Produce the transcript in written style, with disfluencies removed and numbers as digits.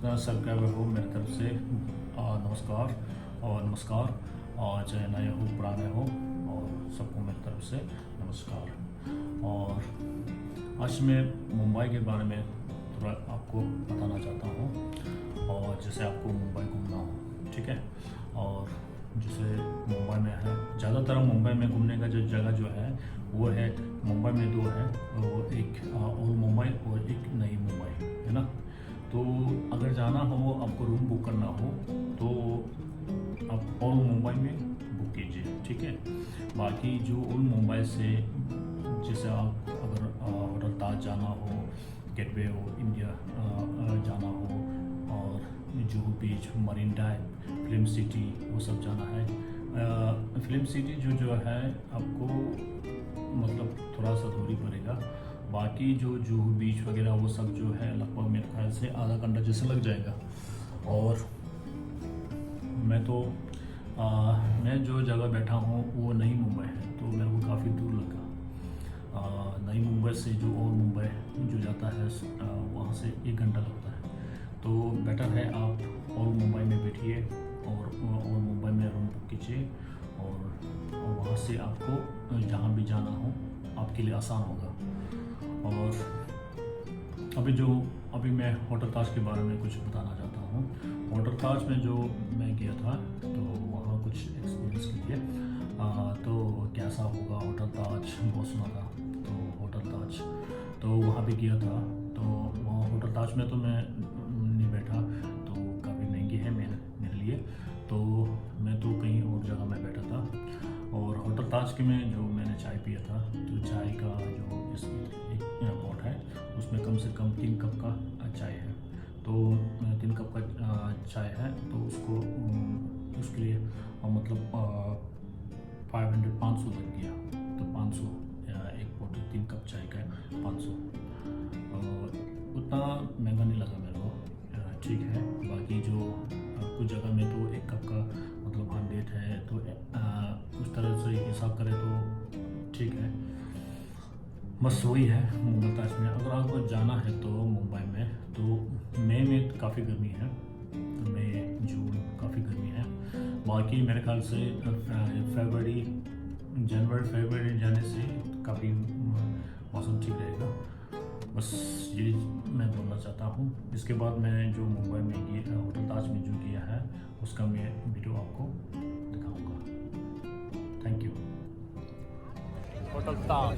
जितना सब्सक्राइबर हो मेरी तरफ से नमस्कार और नमस्कार। और चाहे नए हो पुराने हो और सबको मेरी तरफ से नमस्कार। और आज मैं मुंबई के बारे में थोड़ा आपको बताना चाहता हूँ। और जैसे आपको मुंबई घूमना हो, ठीक है। और जैसे मुंबई में है, ज़्यादातर मुंबई में घूमने का जो जगह जो है वो है, मुंबई में दो है, वो एक ओल्ड मुंबई और एक नई मुंबई, है ना। तो अगर जाना हो, आपको रूम बुक करना हो तो आप ओल्ड मुंबई में बुक कीजिए, ठीक है। बाकी जो ओल्ड मुंबई से जैसे आप अगर होटल ताज जाना हो, गेटवे हो इंडिया जाना हो, और जुहू बीच, मरीन ड्राइव, फिल्म सिटी, वो सब जाना है। फिल्म सिटी जो है आपको मतलब थोड़ा सा दूरी पड़ेगा। बाकी जो जुहू बीच वगैरह वो सब जो है लगभग मेरे ख्याल से आधा घंटा जैसे लग जाएगा। और मैं जो जगह बैठा हूँ वो नई मुंबई है, तो मेरे को काफ़ी दूर लगा। नई मुंबई से जो ओल्ड मुंबई जो जाता है वहाँ से 1 घंटा लगता है। तो बेटर है आप ओल्ड मुंबई में बैठिए और ओल्ड मुंबई में रूम बुक कीजिए, और वहाँ से आपको जहाँ भी जाना हो आपके लिए आसान होगा। और अभी मैं होटल ताज के बारे में कुछ बताना चाहता हूँ। होटल ताज में जो मैं गया था तो वहाँ कुछ एक्सपीरियंस किए। तो कैसा होगा होटल ताज, बहुत सुना था। तो होटल ताज तो वहाँ भी गया था। तो वहाँ होटल ताज में तो मैं नहीं बैठा, तो काफ़ी महंगी है मेरे लिए। तो मैं तो कहीं और जगह में बैठा था। और होटल ताज के में जो मैंने चाय पिया था, तो चाय का जो एक पॉट है उसमें कम से कम 3 कप का चाय है। तो 3 कप का चाय है, तो उसके लिए मतलब 500 लग गया। तो 500 एक पॉट 3 कप चाय का 500, उतना महंगा नहीं लगा मेरे को, ठीक है। बाकी जो कुछ जगह में तो 1 कप का मतलब 100 है, तो उस तरह से हिसाब करें तो ठीक है। बस वही है मुंबई ताज में। अगर आपको जाना है तो मुंबई में, तो मई में काफ़ी गर्मी है, तो मई जून काफ़ी गर्मी है। बाकी मेरे ख्याल से जनवरी फरवरी जाने से काफ़ी मौसम ठीक रहेगा। बस ये मैं बोलना चाहता हूँ। इसके बाद मैं जो मुंबई में गया होटल ताज में जो किया है उसका मैं वीडियो आपको दिखाऊंगा। Thank you. Hotel Taj.